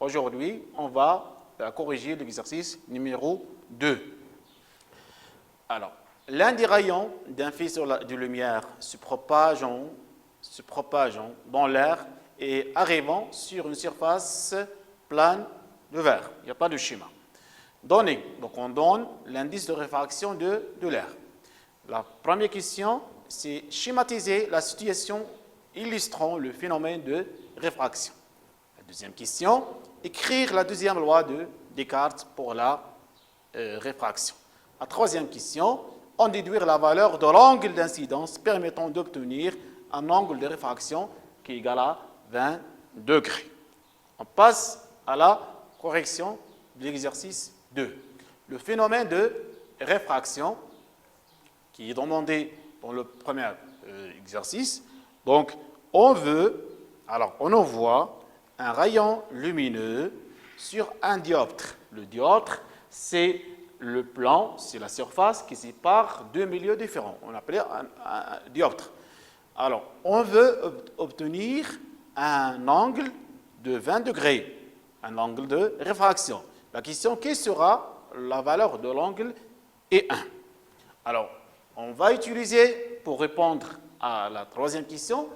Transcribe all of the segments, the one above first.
aujourd'hui, on va corriger l'exercice numéro 2. Alors, l'un des rayons d'un faisceau de lumière se propageant dans l'air et arrivant sur une surface plane de verre. Il n'y a pas de schéma. Donné, donc on donne l'indice de réfraction de l'air. La première question, c'est schématiser la situation illustrant le phénomène de réfraction. La deuxième question, écrire la deuxième loi de Descartes pour la réfraction. La troisième question, en déduire la valeur de l'angle d'incidence permettant d'obtenir un angle de réfraction qui est égal à 20 degrés. On passe à la correction de l'exercice 2. Le phénomène de réfraction qui est demandé pour le premier exercice. Donc, on envoie un rayon lumineux sur un dioptre. Le dioptre, c'est le plan, c'est la surface qui sépare deux milieux différents. On appelle un dioptre. Alors, on veut obtenir un angle de 20 degrés, un angle de réfraction. La question, quelle sera la valeur de l'angle E1? Alors, on va utiliser, pour répondre à la troisième question,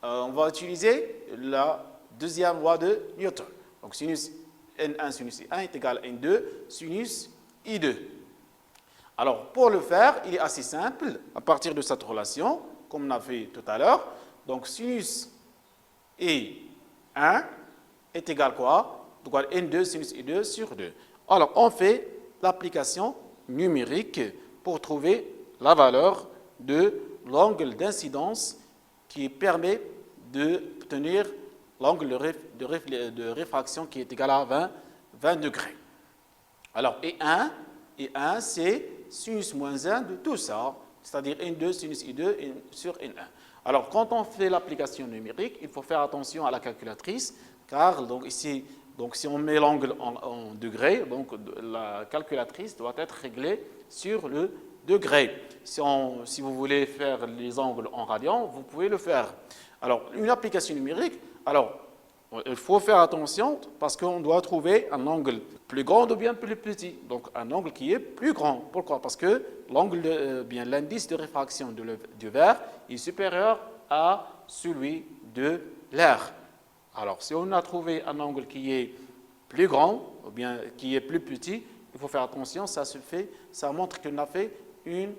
on va utiliser la deuxième loi de Newton. Donc, sinus N1 sinus I1 est égal à N2 sinus I2. Alors, pour le faire, il est assez simple, à partir de cette relation, comme on a fait tout à l'heure. Donc, sinus I1 est égal à quoi? Donc, N2 sinus I2 sur 2. Alors, on fait l'application numérique pour trouver la valeur de l'angle d'incidence qui permet d'obtenir l'angle de réfraction qui est égal à 20 degrés. Alors, E1 c'est sinus moins 1 de tout ça, c'est-à-dire N2 sinus I2 sur N1. Alors, quand on fait l'application numérique, il faut faire attention à la calculatrice, car donc, ici, si on met l'angle en degrés, donc la calculatrice doit être réglée sur le degré. Si vous voulez faire les angles en radians, vous pouvez le faire. Alors, une application numérique, alors, il faut faire attention parce qu'on doit trouver un angle plus grand ou bien plus petit. Donc, un angle qui est plus grand. Pourquoi? Parce que l'indice de réfraction du verre est supérieur à celui de l'air. Alors, si on a trouvé un angle qui est plus grand ou bien qui est plus petit, il faut faire attention, ça montre qu'on a fait une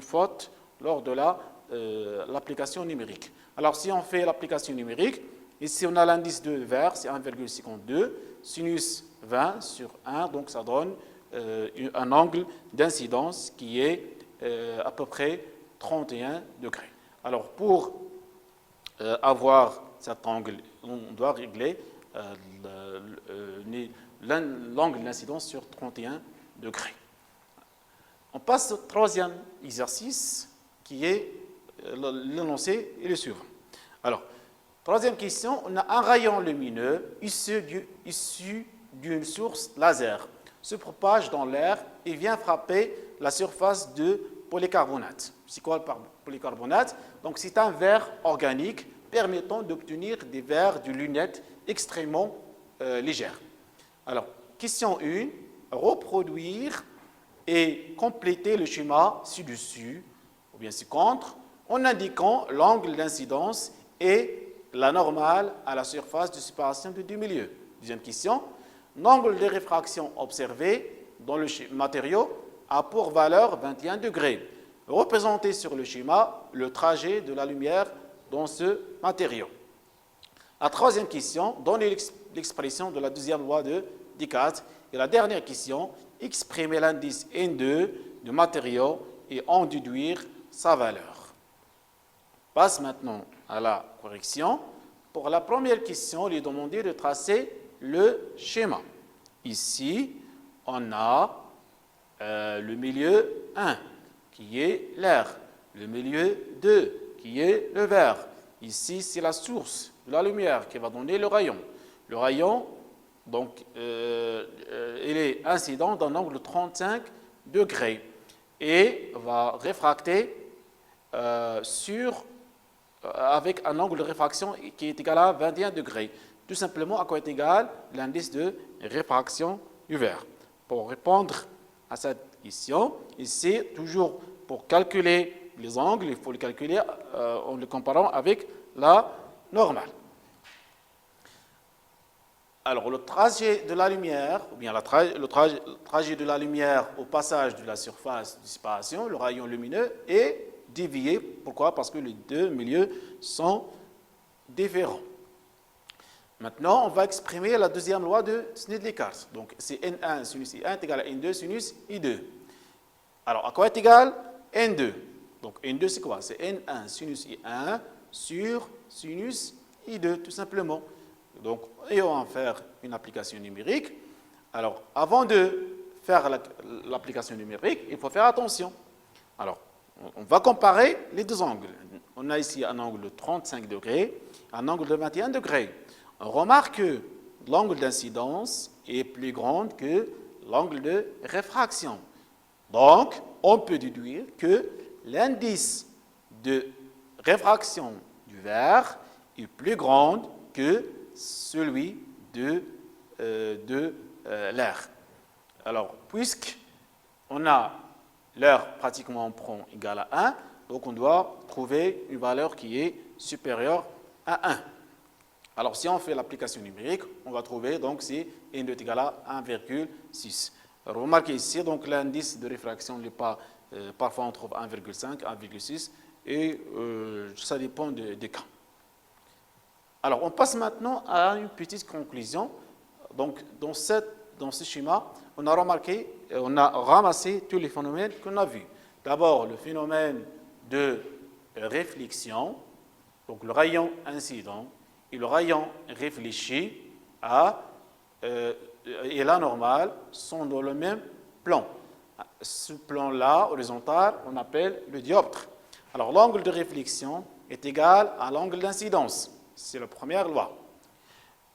faute lors de l'application numérique. Alors, si on fait l'application numérique, ici on a l'indice de verre, c'est 1,52, sinus 20 sur 1, donc ça donne un angle d'incidence qui est à peu près 31 degrés. Alors, pour avoir cet angle, on doit régler l'angle d'incidence sur 31 degrés. On passe au troisième exercice qui est l'énoncé et le suivant. Alors, troisième question, on a un rayon lumineux issu d'une source laser, se propage dans l'air et vient frapper la surface de polycarbonate. C'est quoi le polycarbonate? Donc, c'est un verre organique permettant d'obtenir des verres de lunettes extrêmement légères. Alors, question 1, reproduire et compléter le schéma ci-dessus, ou bien ci-contre, en indiquant l'angle d'incidence et la normale à la surface de séparation de deux milieux. Deuxième question, l'angle de réfraction observé dans le matériau a pour valeur 21 degrés. Représentez sur le schéma le trajet de la lumière dans ce matériau. La troisième question, donnez l'expression de la deuxième loi de Descartes. Et la dernière question, exprimer l'indice N2 du matériau et en déduire sa valeur. On passe maintenant à la correction. Pour la première question, il est demandé de tracer le schéma. Ici, on a le milieu 1, qui est l'air, le milieu 2, qui est le verre. Ici, c'est la source de la lumière qui va donner le rayon. Le rayon, donc, il est incident d'un angle de 35 degrés et va réfracter avec un angle de réfraction qui est égal à 21 degrés. Tout simplement, à quoi est égal l'indice de réfraction du verre. Pour répondre à cette question, ici, toujours pour calculer les angles, il faut les calculer en le comparant avec la normale. Alors, le trajet de la lumière, ou bien le trajet de la lumière au passage de la surface de séparation, le rayon lumineux, est dévié. Pourquoi? Parce que les deux milieux sont différents. Maintenant, on va exprimer la deuxième loi de Snellickart. Donc, c'est N1 sinus I1 est égal à N2 sinus I2. Alors, à quoi est égal N2? Donc, N2, c'est quoi? C'est N1 sinus I1 sur sinus I2, tout simplement. Donc, et on va faire une application numérique. Alors, avant de faire l'application numérique, il faut faire attention. Alors, on va comparer les deux angles. On a ici un angle de 35 degrés, un angle de 21 degrés. On remarque que l'angle d'incidence est plus grand que l'angle de réfraction. Donc, on peut déduire que l'indice de réfraction du verre est plus grand que celui de l'air. Alors, puisqu'on a l'air pratiquement prend égal à 1, donc on doit trouver une valeur qui est supérieure à 1. Alors, si on fait l'application numérique, on va trouver, donc, c'est N2 est égal à 1,6. Remarquez ici, donc, l'indice de réfraction n'est pas, parfois on trouve 1,5, 1,6, et ça dépend des cas. Alors, on passe maintenant à une petite conclusion. Donc, dans ce schéma, on a remarqué, on a ramassé tous les phénomènes qu'on a vus. D'abord, le phénomène de réflexion, donc le rayon incident, et le rayon réfléchi et la normale sont dans le même plan. Ce plan-là, horizontal, on appelle le dioptre. Alors, l'angle de réflexion est égal à l'angle d'incidence. C'est la première loi.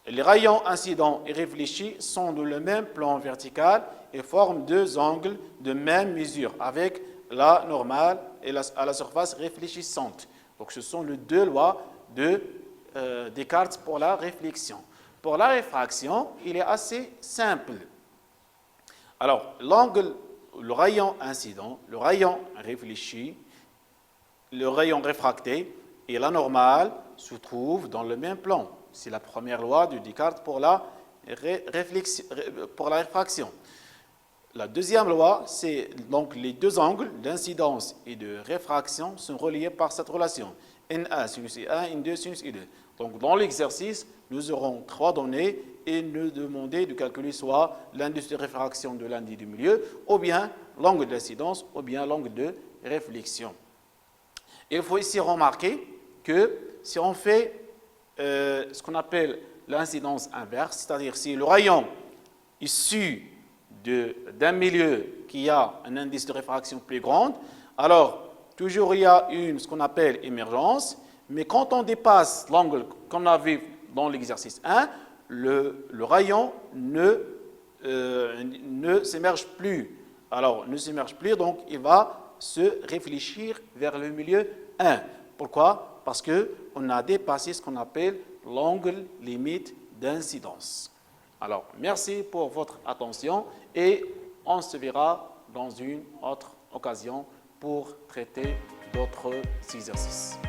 Les rayons incidents et réfléchis sont dans le même plan vertical et forment deux angles de même mesure avec la normale et à la surface réfléchissante. Donc, ce sont les deux lois de Descartes pour la réflexion. Pour la réfraction, il est assez simple. Alors, le rayon incident, le rayon réfléchi, le rayon réfracté et la normale se trouvent dans le même plan. C'est la première loi de Descartes pour la réfraction. La deuxième loi, c'est donc les deux angles d'incidence et de réfraction sont reliés par cette relation. N1 sinus I1, N2 sinus I2. Donc, dans l'exercice, nous aurons trois données et nous demander de calculer soit l'indice de réfraction de l'indice du milieu, ou bien l'angle d'incidence, ou bien l'angle de réflexion. Il faut ici remarquer que si on fait ce qu'on appelle l'incidence inverse, c'est-à-dire si le rayon issu d'un milieu qui a un indice de réfraction plus grand, alors toujours il y a ce qu'on appelle émergence, mais quand on dépasse l'angle qu'on a vu dans l'exercice 1, le rayon ne s'émerge plus. Alors, ne s'émerge plus, donc il va se réfléchir vers le milieu 1. Pourquoi? Parce qu'on a dépassé ce qu'on appelle l'angle limite d'incidence. Alors, merci pour votre attention et on se verra dans une autre occasion pour traiter d'autres exercices.